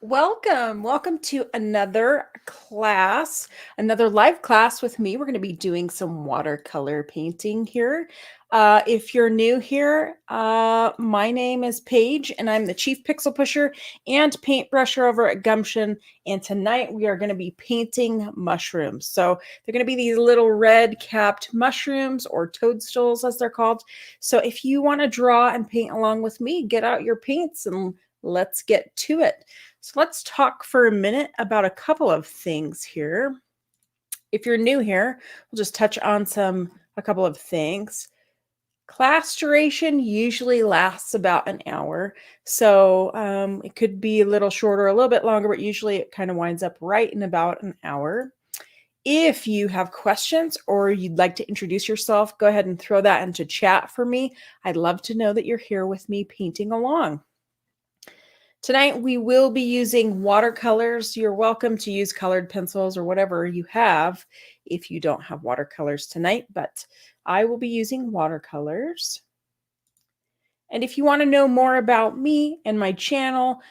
Welcome to another class, another live class with me. We're going to be doing some watercolor painting here. If you're new here, my name is Paige and I'm the Chief Pixel Pusher and Paintbrusher over at Gumption. And tonight we are going to be painting mushrooms. So they're going to be these little red capped mushrooms, or toadstools as they're called. So if you want to draw and paint along with me, get out your paints and let's get to it. So let's talk for a minute about a couple of things here. If you're new here, we'll just touch on a couple of things. Class duration usually lasts about an hour. So it could be a little shorter, a little bit longer, but usually it kind of winds up right in about an hour. If you have questions or you'd like to introduce yourself, go ahead and throw that into chat for me. I'd love to know that you're here with me painting along. Tonight, we will be using watercolors. You're welcome to use colored pencils or whatever you have if you don't have watercolors tonight, but I will be using watercolors. And if you want to know more about me and my channel,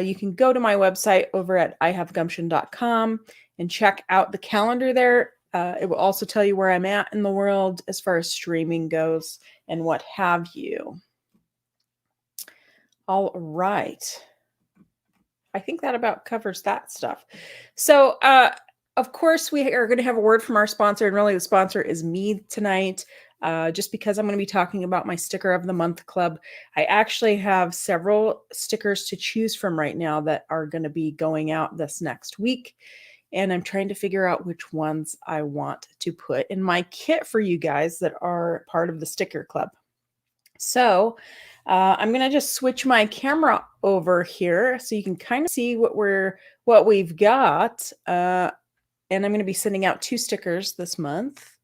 you can go to my website over at ihavegumption.com and check out the calendar there. It will also tell you where I'm at in the world as far as streaming goes and what have you. All right. I think that about covers that stuff. So, of course, we are going to have a word from our sponsor, and really the sponsor is me tonight, just because I'm going to be talking about my Sticker of the Month Club. I actually have several stickers to choose from right now that are going to be going out this next week, and I'm trying to figure out which ones I want to put in my kit for you guys that are part of the Sticker Club. So I'm going to just switch my camera over here so you can kind of see what we've got. And I'm going to be sending out 2 stickers this month.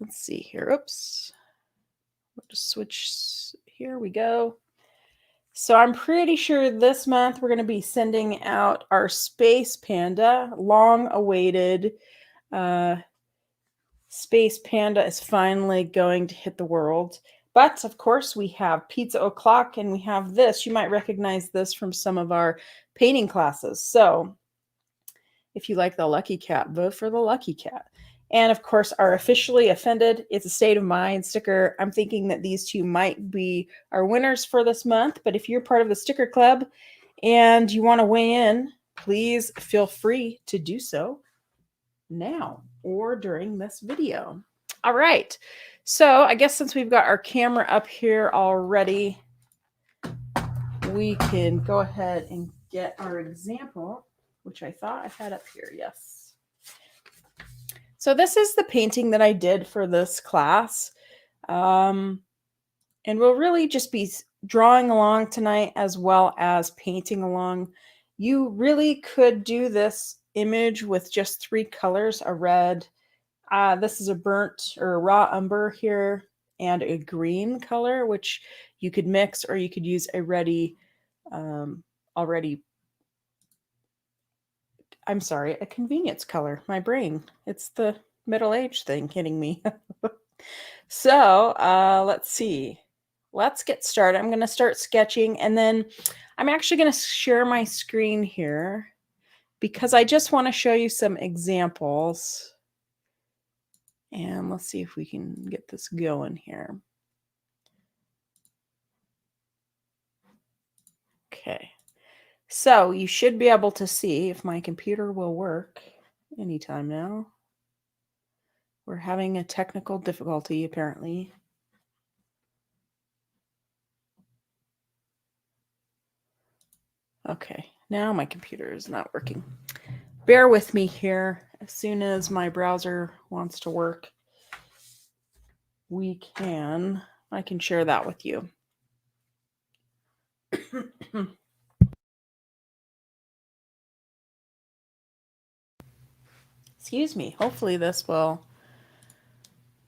Let's see here. Oops. We'll just switch. Here we go. So I'm pretty sure this month we're going to be sending out our Space Panda, long awaited. Space Panda is finally going to hit the world. But of course, we have Pizza O'Clock and we have this. You might recognize this from some of our painting classes. So if you like the Lucky Cat, vote for the Lucky Cat. And of course, our Officially Offended, it's a State of Mind sticker. I'm thinking that these 2 might be our winners for this month. But if you're part of the sticker club and you want to weigh in, please feel free to do so now or during this video. All right. So I guess since we've got our camera up here already, we can go ahead and get our example, which I thought I had up here. Yes. So this is the painting that I did for this class. And we'll really just be drawing along tonight as well as painting along. You really could do this image with just 3 colors, a red, this is a burnt or raw umber here, and a green color, which you could mix, or you could use a a convenience color. My brain, it's the middle-aged thing hitting me. So let's see. Let's get started. I'm going to start sketching, and then I'm actually going to share my screen here because I just want to show you some examples. And let's see if we can get this going here. Okay. So you should be able to see if my computer will work anytime now. We're having a technical difficulty, apparently. Okay, now my computer is not working. Bear with me here. As soon as my browser wants to work, I can share that with you. Excuse me. Hopefully this will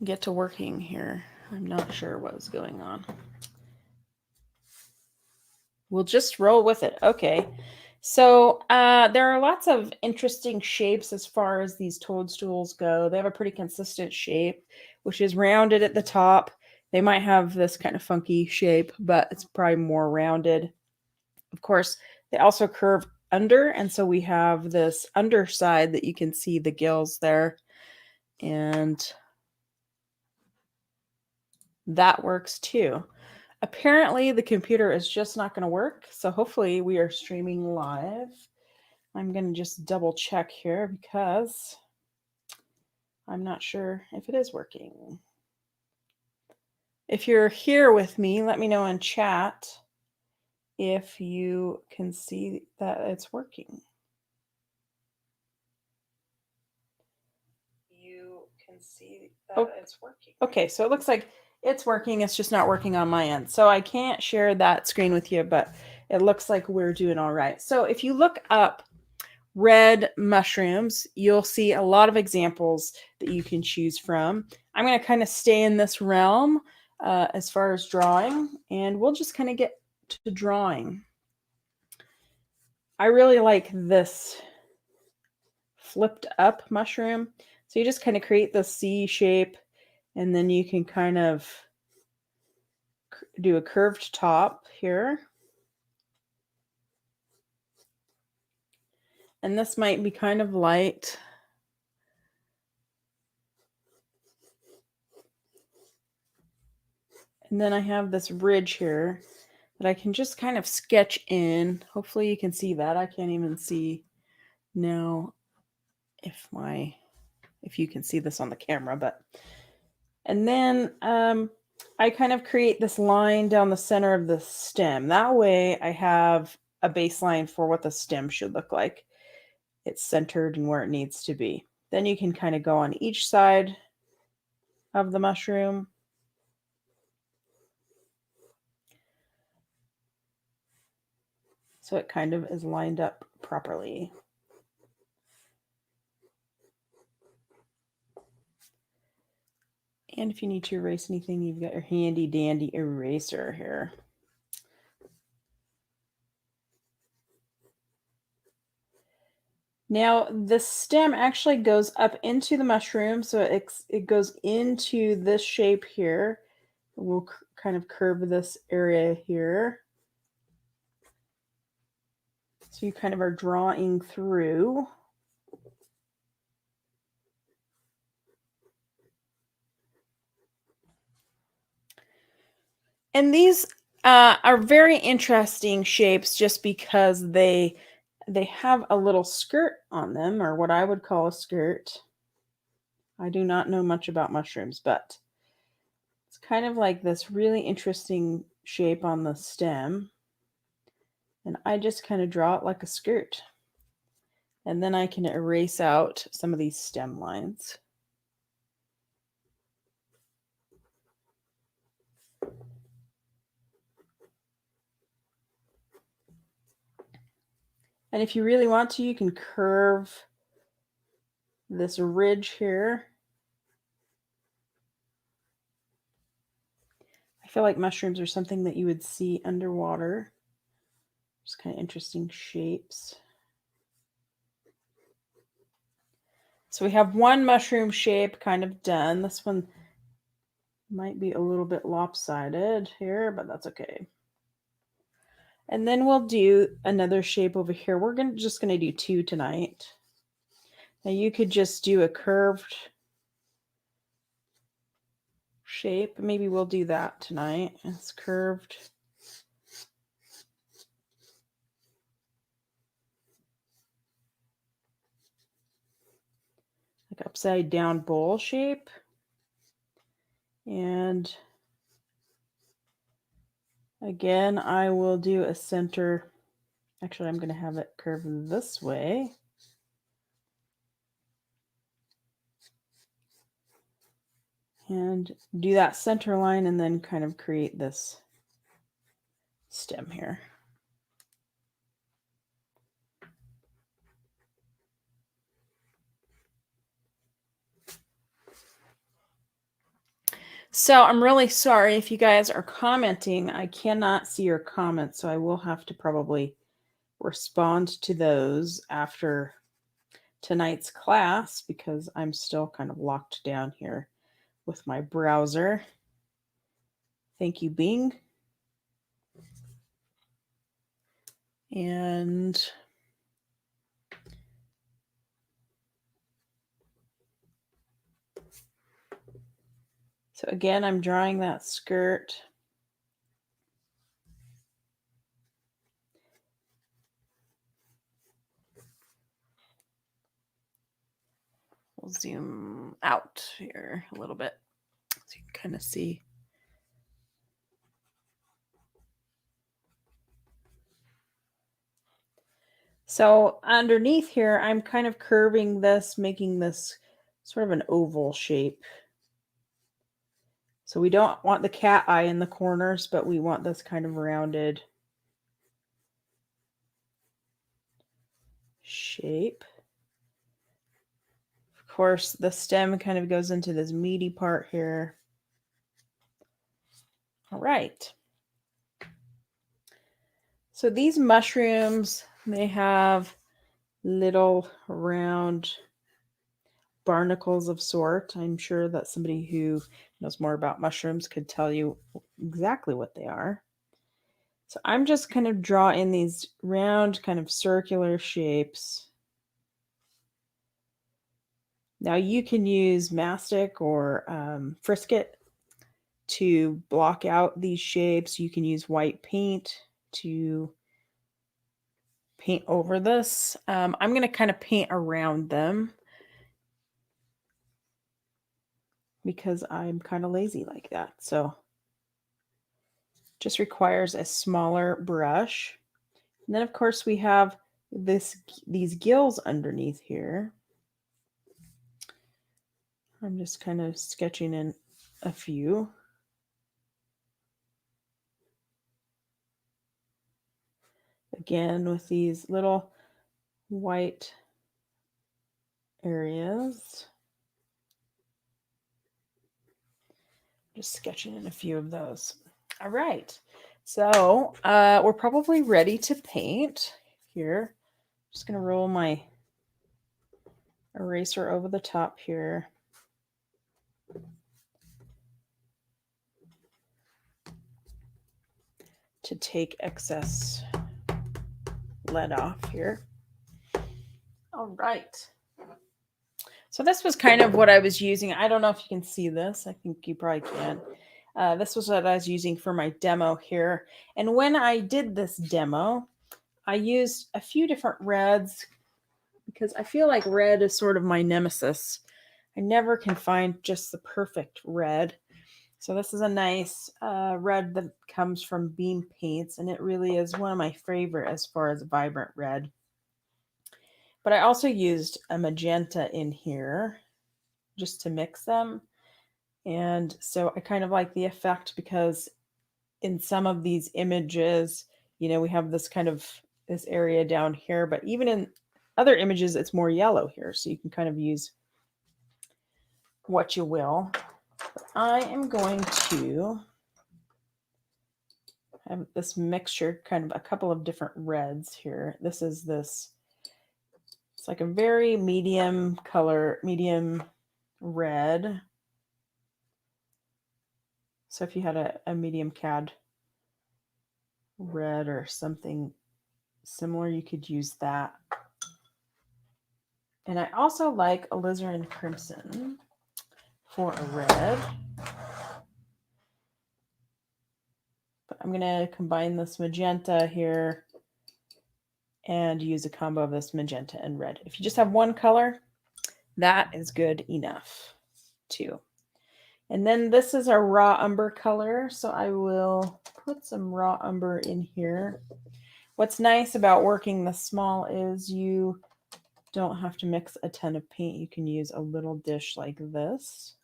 get to working here. I'm not sure what's going on. We'll just roll with it. Okay. So there are lots of interesting shapes as far as these toadstools go. They have a pretty consistent shape, which is rounded at the top. They might have this kind of funky shape, but it's probably more rounded. Of course, they also curve under, and so we have this underside that you can see the gills there, and that works too. Apparently the computer is just not going to work, so hopefully we are streaming live. I'm going to just double check here because I'm not sure if it is working. If you're here with me, let me know in chat if you can see that it's working. You can see that it's working. Okay, so it looks like it's working. It's just not working on my end. So I can't share that screen with you, but it looks like we're doing all right. So if you look up red mushrooms, you'll see a lot of examples that you can choose from. I'm going to kind of stay in this realm as far as drawing, and we'll just kind of get to drawing. I really like this flipped up mushroom. So you just kind of create the C shape, and then you can kind of do a curved top here. And this might be kind of light. And then I have this ridge here that I can just kind of sketch in. Hopefully you can see that. I can't even see now if you can see this on the camera, but and then I kind of create this line down the center of the stem. That way I have a baseline for what the stem should look like. It's centered and where it needs to be. Then you can kind of go on each side of the mushroom. So it kind of is lined up properly. And if you need to erase anything, you've got your handy dandy eraser here. Now the stem actually goes up into the mushroom, so it goes into this shape here. We'll kind of curve this area here. So you kind of are drawing through. And these are very interesting shapes just because they have a little skirt on them, or what I would call a skirt. I do not know much about mushrooms, but it's kind of like this really interesting shape on the stem. And I just kind of draw it like a skirt. And then I can erase out some of these stem lines. And if you really want to, you can curve this ridge here. I feel like mushrooms are something that you would see underwater. Just kind of interesting shapes. So we have one mushroom shape kind of done. This one might be a little bit lopsided here, but that's okay. And then we'll do another shape over here. We're just going to do two tonight. Now you could just do a curved shape. Maybe we'll do that tonight. It's curved. Like upside down bowl shape. And again, I will do a center. Actually, I'm going to have it curve this way. And do that center line and then kind of create this stem here. So I'm really sorry if you guys are commenting. I cannot see your comments, so I will have to probably respond to those after tonight's class because I'm still kind of locked down here with my browser. Thank you, Bing. And So again, I'm drawing that skirt. We'll zoom out here a little bit so you can kind of see. So underneath here, I'm kind of curving this, making this sort of an oval shape. So we don't want the cat eye in the corners, but we want this kind of rounded shape. Of course, the stem kind of goes into this meaty part here. All right. So these mushrooms, they have little round barnacles of sort. I'm sure that somebody who knows more about mushrooms could tell you exactly what they are. So I'm just kind of draw in these round kind of circular shapes. Now you can use mastic or Frisket to block out these shapes. You can use white paint to paint over this. I'm going to kind of paint around them because I'm kind of lazy like that. So just requires a smaller brush. And then of course we have these gills underneath here. I'm just kind of sketching in a few. Again, with these little white areas. Just sketching in a few of those. All right. So we're probably ready to paint here. Just going to roll my eraser over the top here. To take excess lead off here. All right. So this was kind of what I was using. I don't know if you can see this. I think you probably can. This was what I was using for my demo here. And when I did this demo, I used a few different reds because I feel like red is sort of my nemesis. I never can find just the perfect red. So this is a nice red that comes from Beam Paints, and it really is one of my favorite as far as vibrant red. But I also used a magenta in here just to mix them. And so I kind of like the effect because in some of these images, you know, we have this kind of this area down here, but even in other images, it's more yellow here. So you can kind of use what you will. I am going to have this mixture, kind of a couple of different reds here. This is this, it's like a very medium color, medium red. So if you had a medium cad red or something similar, you could use that. And I also like alizarin crimson for a red. But I'm going to combine this magenta here and use a combo of this magenta and red. If you just have one color, that is good enough too. And then this is our raw umber color. So I will put some raw umber in here. What's nice about working this small is you don't have to mix a ton of paint. You can use a little dish like this,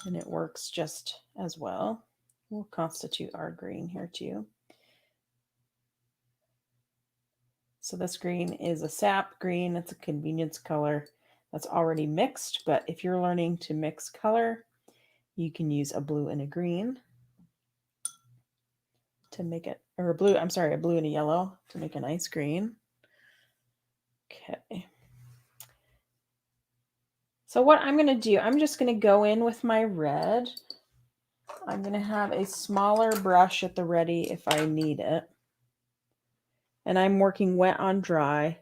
and it works just as well. We'll constitute our green here too. So this green is a sap green. It's a convenience color that's already mixed, but if you're learning to mix color, you can use a blue and a green to make it, or a blue, I'm sorry, a blue and a yellow to make a nice green. Okay. So what I'm going to do, I'm just going to go in with my red. I'm going to have a smaller brush at the ready if I need it. And I'm working wet on dry.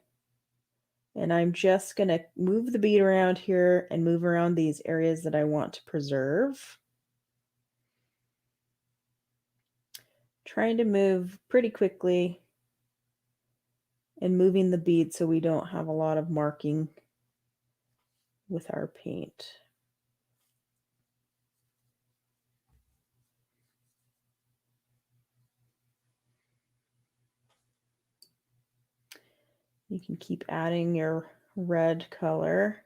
And I'm just going to move the bead around here and move around these areas that I want to preserve. Trying to move pretty quickly and moving the bead so we don't have a lot of marking with our paint. You can keep adding your red color.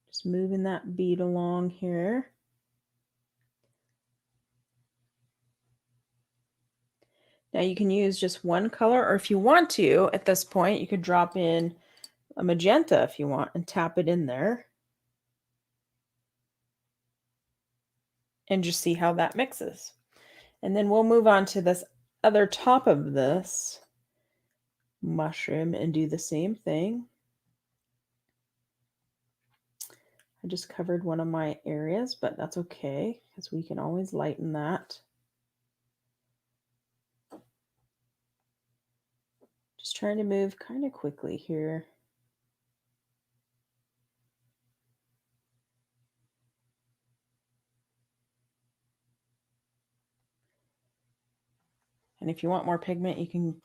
Just moving that bead along here. Now you can use just one color, or if you want to, at this point, you could drop in a magenta if you want and tap it in there. And just see how that mixes. And then we'll move on to this other top of this mushroom and do the same thing. I just covered one of my areas, but that's okay because we can always lighten that. Just trying to move kind of quickly here. And if you want more pigment, you can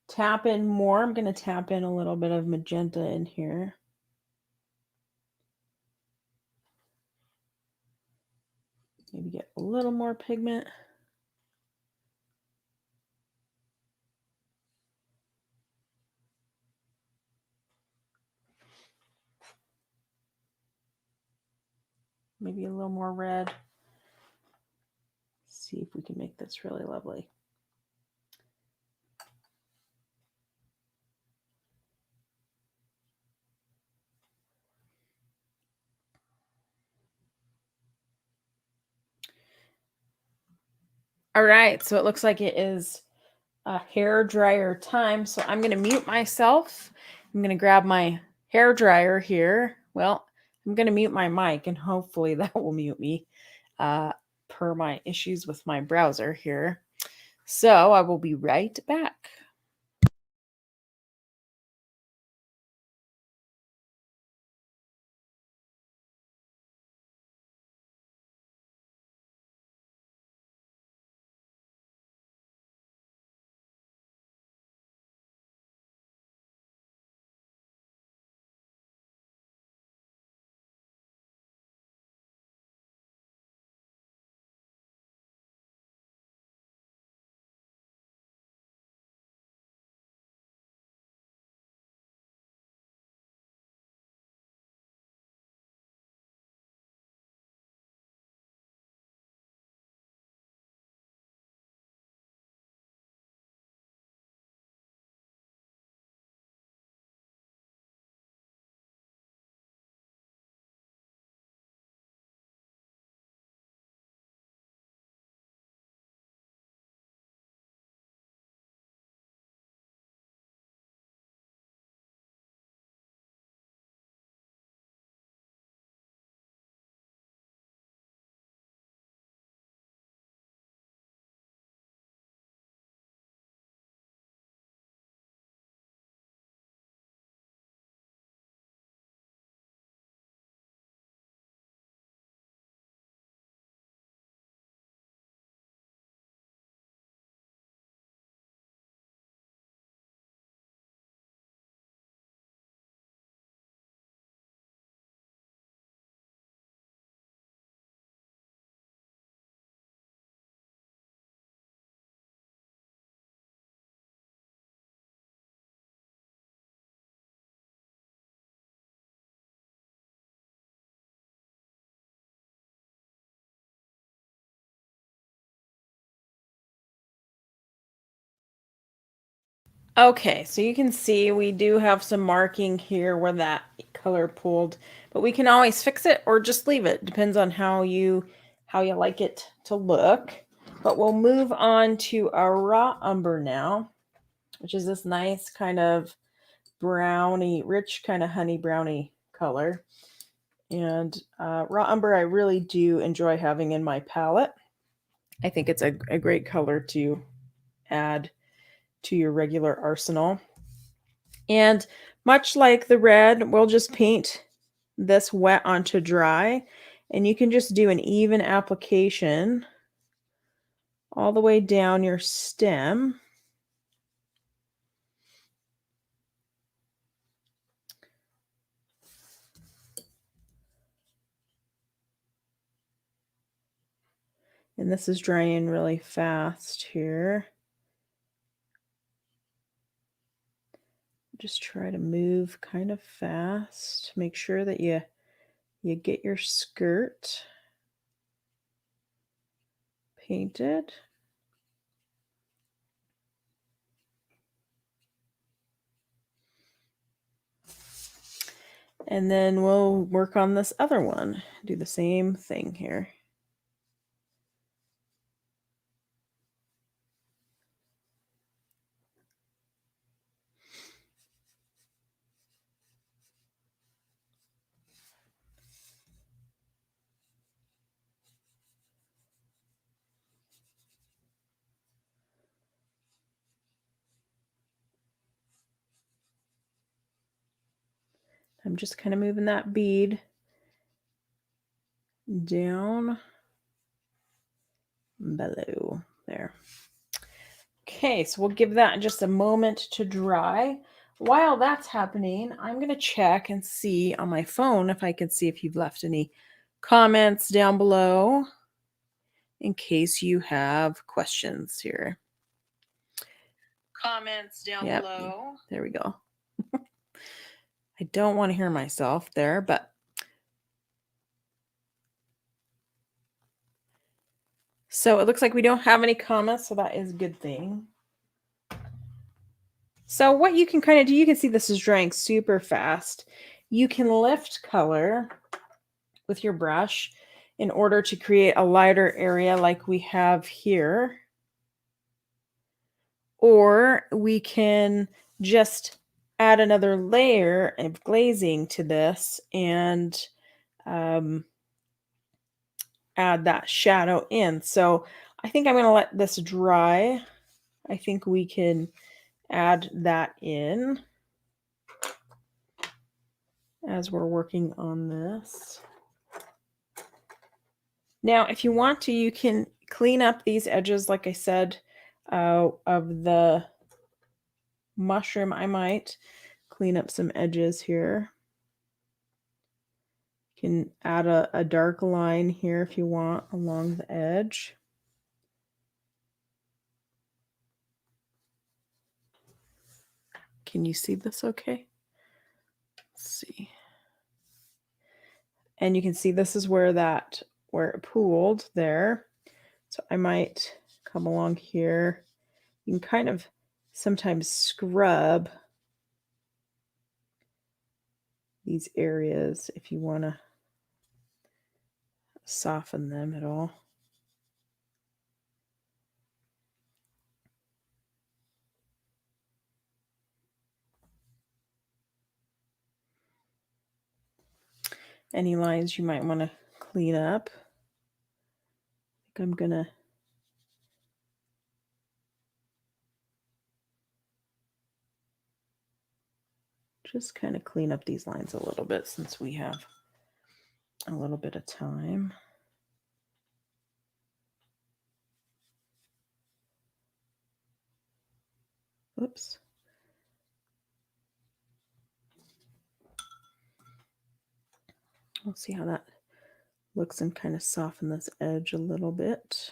tap in more. I'm going to tap in a little bit of magenta in here. Maybe get a little more pigment. Maybe a little more red. See if we can make this really lovely. All right, so it looks like it is a hair dryer time. So I'm going to mute myself. I'm going to grab my hair dryer here. Well, I'm going to mute my mic and hopefully that will mute me per my issues with my browser here. So I will be right back. Okay, so you can see we do have some marking here where that color pulled, but we can always fix it or just leave it. Depends on how you like it to look. But we'll move on to our raw umber now, which is this nice kind of brownie, rich kind of honey brownie color. And raw umber I really do enjoy having in my palette. I think it's a great color to add to your regular arsenal. And much like the red, we'll just paint this wet onto dry, and you can just do an even application all the way down your stem. And this is drying really fast here. Just try to move kind of fast. Make sure that you get your skirt painted. And then we'll work on this other one. Do the same thing here. I'm just kind of moving that bead down below there. Okay, so we'll give that just a moment to dry. While that's happening, I'm going to check and see on my phone if I can see if you've left any comments down below in case you have questions here. Comments down below. There we go. I don't want to hear myself there, but so it looks like we don't have any comments, so that is a good thing. So what you can kind of do, you can see this is drying super fast. You can lift color with your brush in order to create a lighter area like we have here. Or we can just add another layer of glazing to this and add that shadow in. So I think I'm going to let this dry. I think we can add that in as we're working on this. Now, if you want to, you can clean up these edges, like I said, of the mushroom. I might clean up some edges here. You can add a dark line here if you want along the edge. Can you see this okay? Let's see. And you can see this is where it pooled there. So I might come along here. You can kind of sometimes scrub these areas if you want to soften them at all. Any lines you might want to clean up. I think I'm gonna just kind of clean up these lines a little bit since we have a little bit of time. Oops. We'll see how that looks and kind of soften this edge a little bit.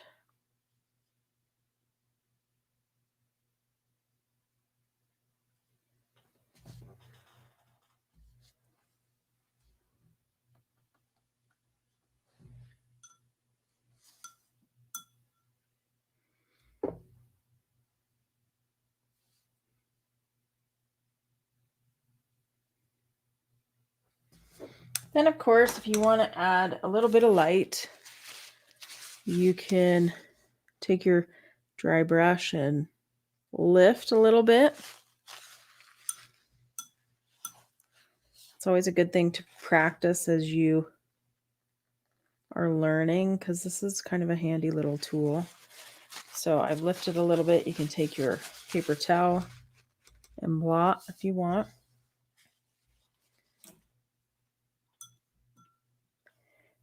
Then, of course, if you want to add a little bit of light, you can take your dry brush and lift a little bit. It's always a good thing to practice as you are learning because this is kind of a handy little tool. So I've lifted a little bit. You can take your paper towel and blot if you want.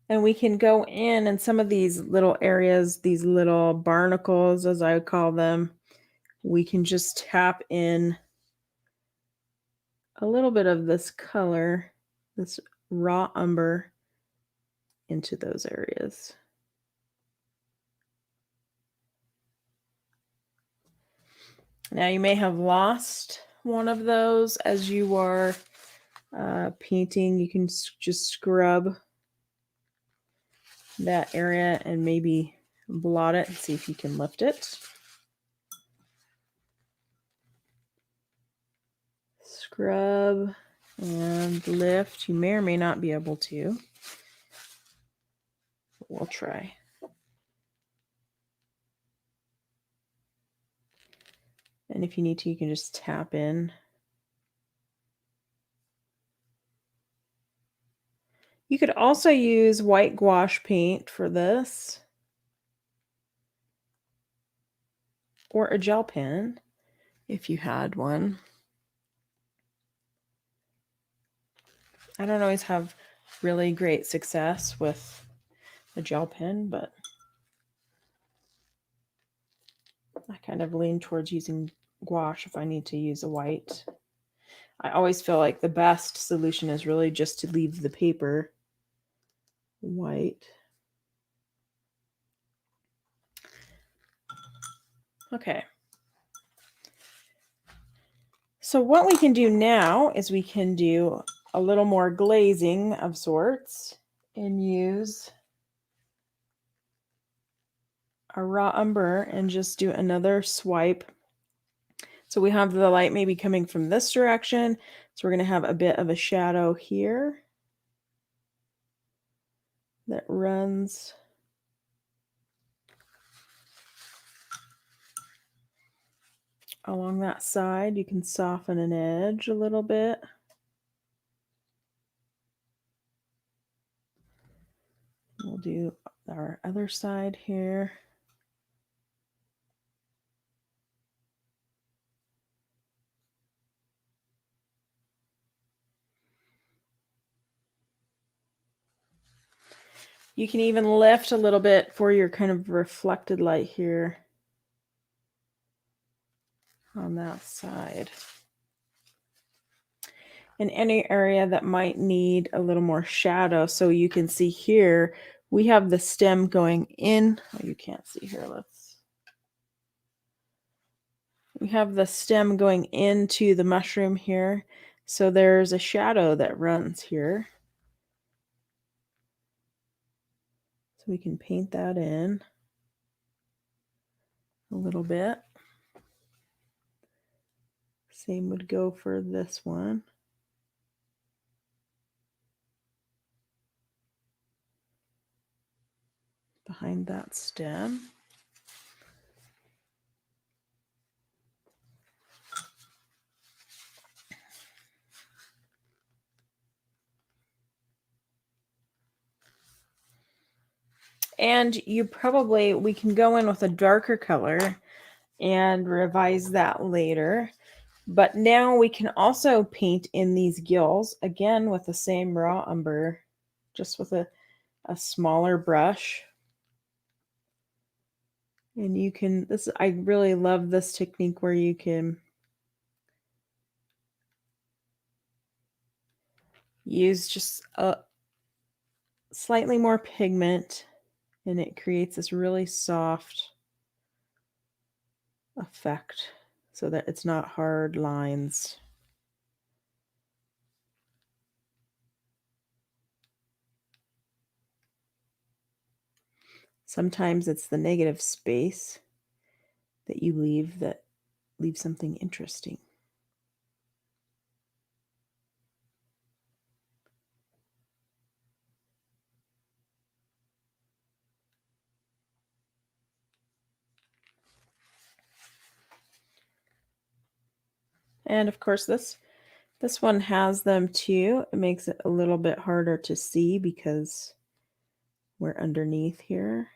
And we can go in some of these little areas, these little barnacles, as I would call them, we can just tap in a little bit of this color, this raw umber, into those areas. Now you may have lost one of those as you are painting. You can just scrub that area and maybe blot it and see if you can lift it. Scrub and lift. You may or may not be able to. But we'll try. And if you need to, you can just tap in. You could also use white gouache paint for this, or a gel pen if you had one. I don't always have really great success with a gel pen, but I kind of lean towards using gouache if I need to use a white. I always feel like the best solution is really just to leave the paper white. Okay. So what we can do now is we can do a little more glazing of sorts and use a raw umber and just do another swipe. So we have the light maybe coming from this direction. So we're going to have a bit of a shadow here that runs along that side. You can soften an edge a little bit. We'll do our other side here. You can even lift a little bit for your kind of reflected light here on that side. In any area that might need a little more shadow. So you can see here, we have the stem going in. Oh, you can't see here. We have the stem going into the mushroom here. So there's a shadow that runs here. So we can paint that in a little bit. Same would go for this one. Behind that stem. And we can go in with a darker color and revise that later. But now we can also paint in these gills, again with the same raw umber, just with a smaller brush. And you can, I really love this technique where you can use just a slightly more pigment and it creates this really soft effect so that it's not hard lines. Sometimes it's the negative space that you leave that leaves something interesting. And of course this one has them too. It makes it a little bit harder to see because we're underneath here.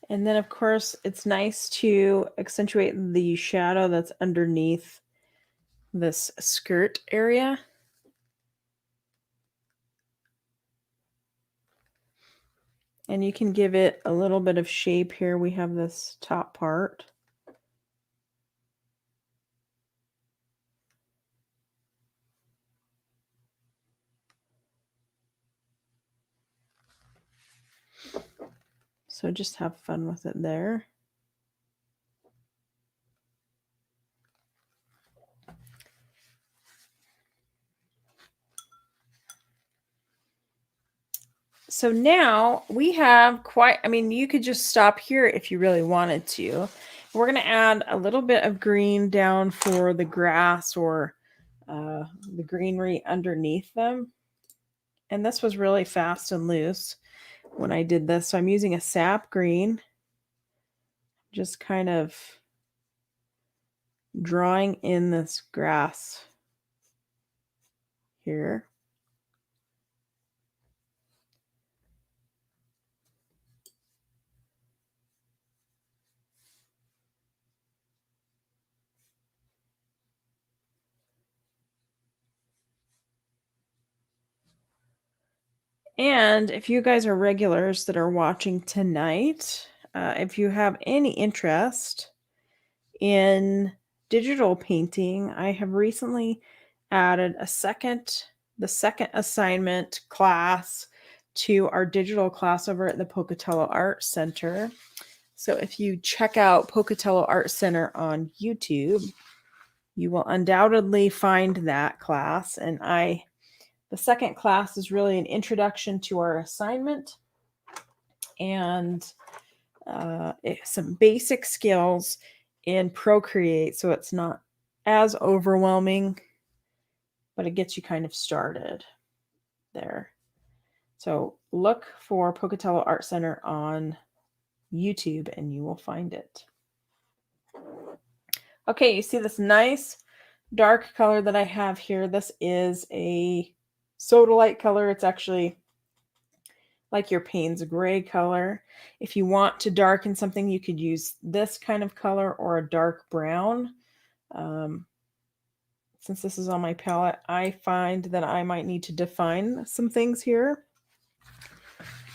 And then, of course, it's nice to accentuate the shadow that's underneath this skirt area. And you can give it a little bit of shape here. We have this top part. So just have fun with it there. So now we have quite, I mean, you could just stop here if you really wanted to. We're going to add a little bit of green down for the grass or the greenery underneath them. And this was really fast and loose when I did this. So I'm using a sap green, just kind of drawing in this grass here. And if you guys are regulars that are watching tonight, if you have any interest in digital painting, I have recently added the second assignment class to our digital class over at the Pocatello Art Center. So if you check out Pocatello Art Center on YouTube, you will undoubtedly find that class. And the second class is really an introduction to our assignment and some basic skills in Procreate, so it's not as overwhelming, but it gets you kind of started there. So look for Pocatello Art Center on YouTube and you will find it. Okay, you see this nice dark color that I have here. This is a sodalite color. It's actually like your Payne's gray color. If you want to darken something, you could use this kind of color or a dark brown. Since this is on my palette, I find that I might need to define some things here.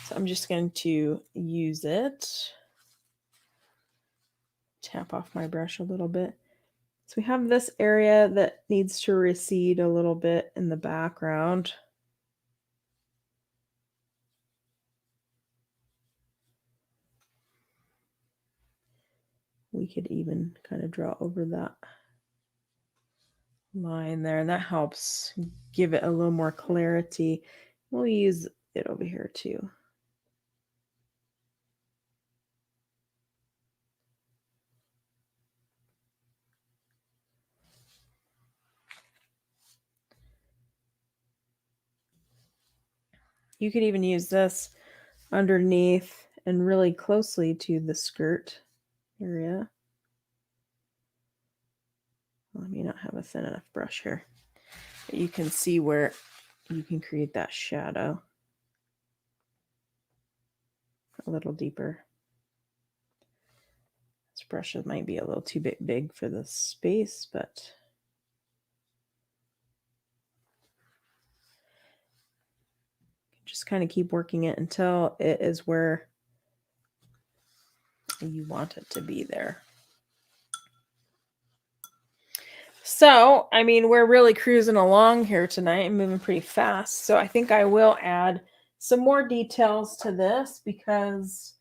So I'm just going to use it. Tap off my brush a little bit. So we have this area that needs to recede a little bit in the background. We could even kind of draw over that line there, and that helps give it a little more clarity. We'll use it over here too. You could even use this underneath and really closely to the skirt area. Let me not have a thin enough brush here. But you can see where you can create that shadow a little deeper. This brush might be a little too big for this space, but just kind of keep working it until it is where you want it to be there. So, I mean, we're really cruising along here tonight and moving pretty fast. So I think I will add some more details to this because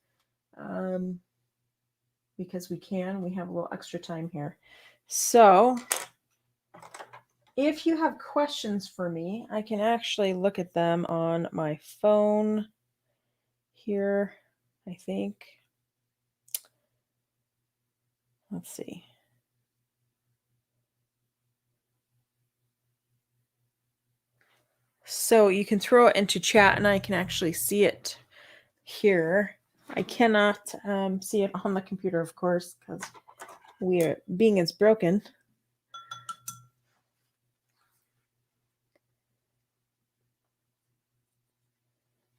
we can. We have a little extra time here. So if you have questions for me, I can actually look at them on my phone here, I think. Let's see. So you can throw it into chat and I can actually see it here. I cannot see it on the computer, of course, because being as broken.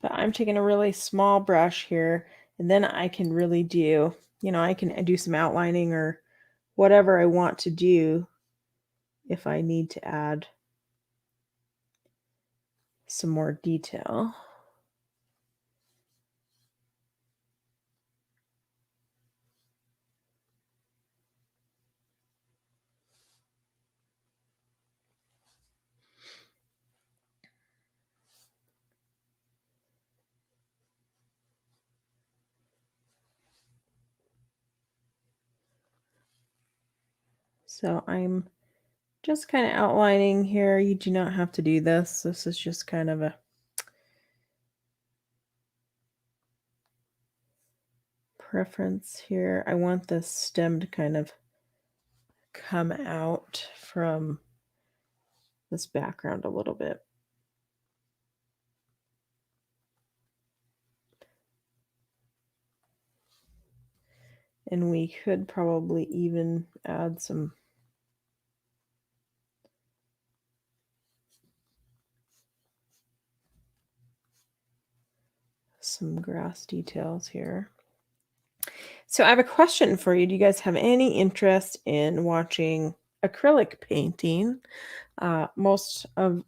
But I'm taking a really small brush here And then I can really do, I can do some outlining or whatever I want to do if I need to add some more detail. So I'm just kind of outlining here. You do not have to do this. This is just kind of a preference here. I want this stem to kind of come out from this background a little bit. And we could probably even add some grass details here. So I have a question for you. Do you guys have any interest in watching acrylic painting? Most of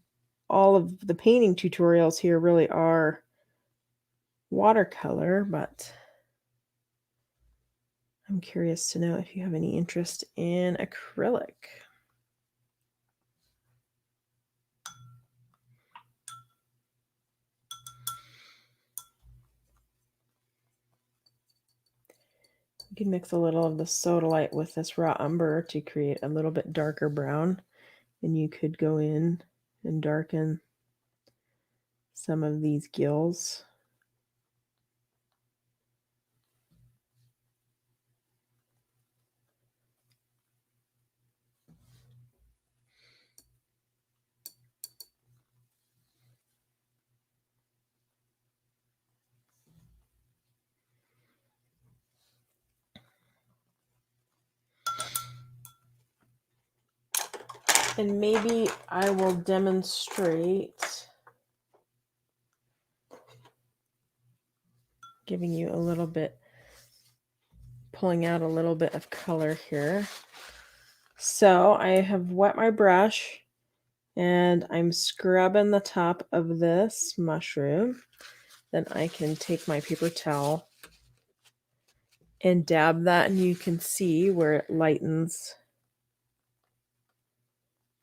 all of the painting tutorials here really are watercolor, but I'm curious to know if you have any interest in acrylic. You can mix a little of the sodalite with this raw umber to create a little bit darker brown, and you could go in and darken some of these gills. And maybe I will demonstrate giving you a little bit, pulling out a little bit of color here. So I have wet my brush and I'm scrubbing the top of this mushroom. Then I can take my paper towel and dab that, and you can see where it lightens.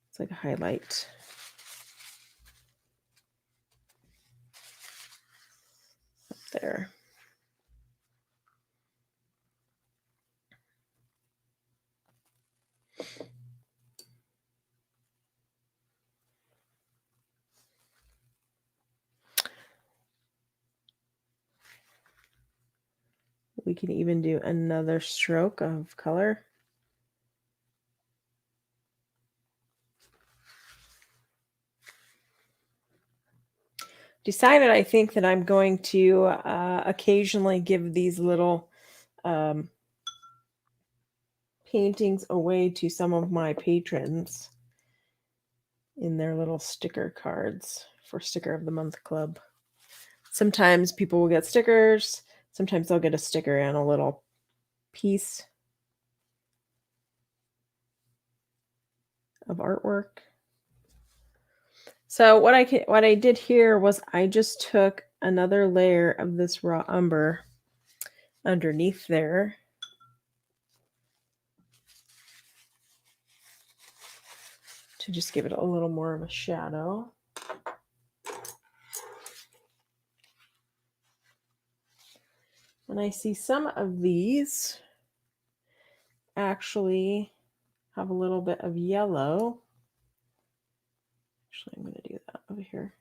It's like a highlight. Up there. We can even do another stroke of color. Decided I think that I'm going to occasionally give these little paintings away to some of my patrons in their little sticker cards for Sticker of the Month Club. Sometimes people will get stickers. Sometimes they'll get a sticker and a little piece of artwork. So what I did here was I just took another layer of this raw umber underneath there. To just give it a little more of a shadow. And I see some of these actually have a little bit of yellow. Actually, I'm going to do that over here.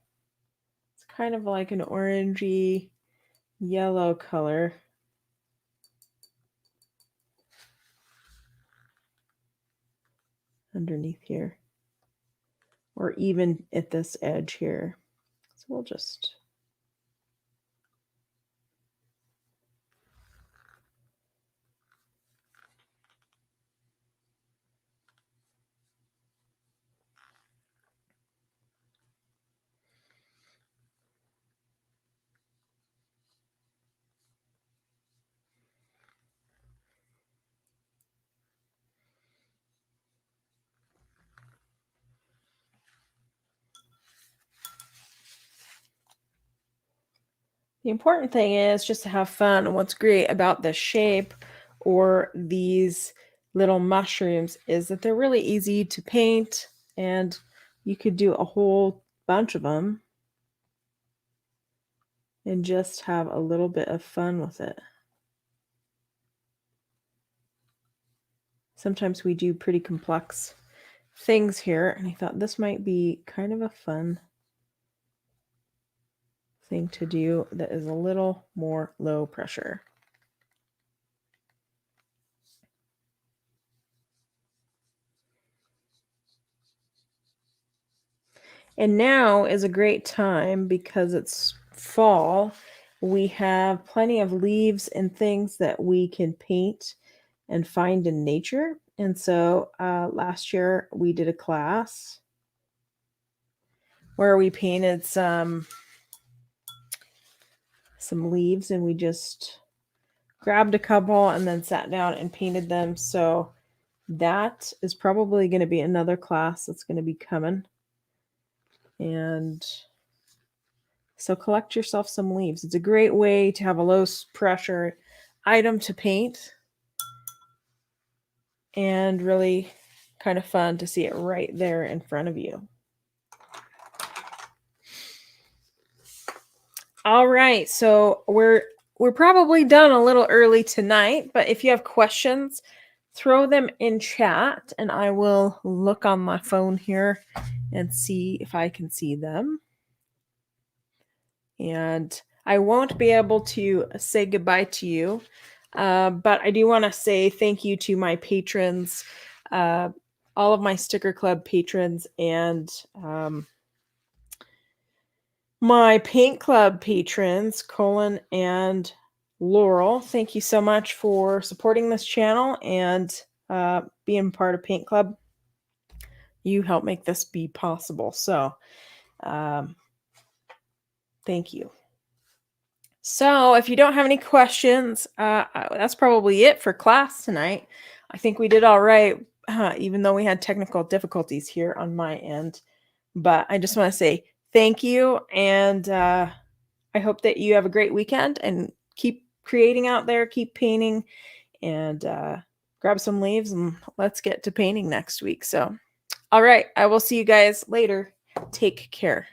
It's kind of like an orangey yellow color. Underneath here. Or even at this edge here. So we'll just The important thing is just to have fun. And what's great about this shape or these little mushrooms is that they're really easy to paint, and you could do a whole bunch of them and just have a little bit of fun with it. Sometimes we do pretty complex things here, and I thought this might be kind of a fun thing to do that is a little more low pressure. And now is a great time because it's fall. We have plenty of leaves and things that we can paint and find in nature. And so last year we did a class where we painted some leaves, and we just grabbed a couple and then sat down and painted them. So that is probably going to be another class that's going to be coming. And so collect yourself some leaves. It's a great way to have a low pressure item to paint, and really kind of fun to see it right there in front of you. All right, so we're probably done a little early tonight, but if you have questions, throw them in chat and I will look on my phone here and see if I can see them. And I won't be able to say goodbye to you, but I do want to say thank you to my patrons, all of my Sticker Club patrons, and my Paint Club patrons, Colin and Laurel. Thank you so much for supporting this channel and being part of Paint Club. You help make this be possible. So thank you. So if you don't have any questions, that's probably it for class tonight. I think we did all right, even though we had technical difficulties here on my end. But I just want to say thank you, and I hope that you have a great weekend and keep creating out there, keep painting, and grab some leaves, and let's get to painting next week. So, all right, I will see you guys later. Take care.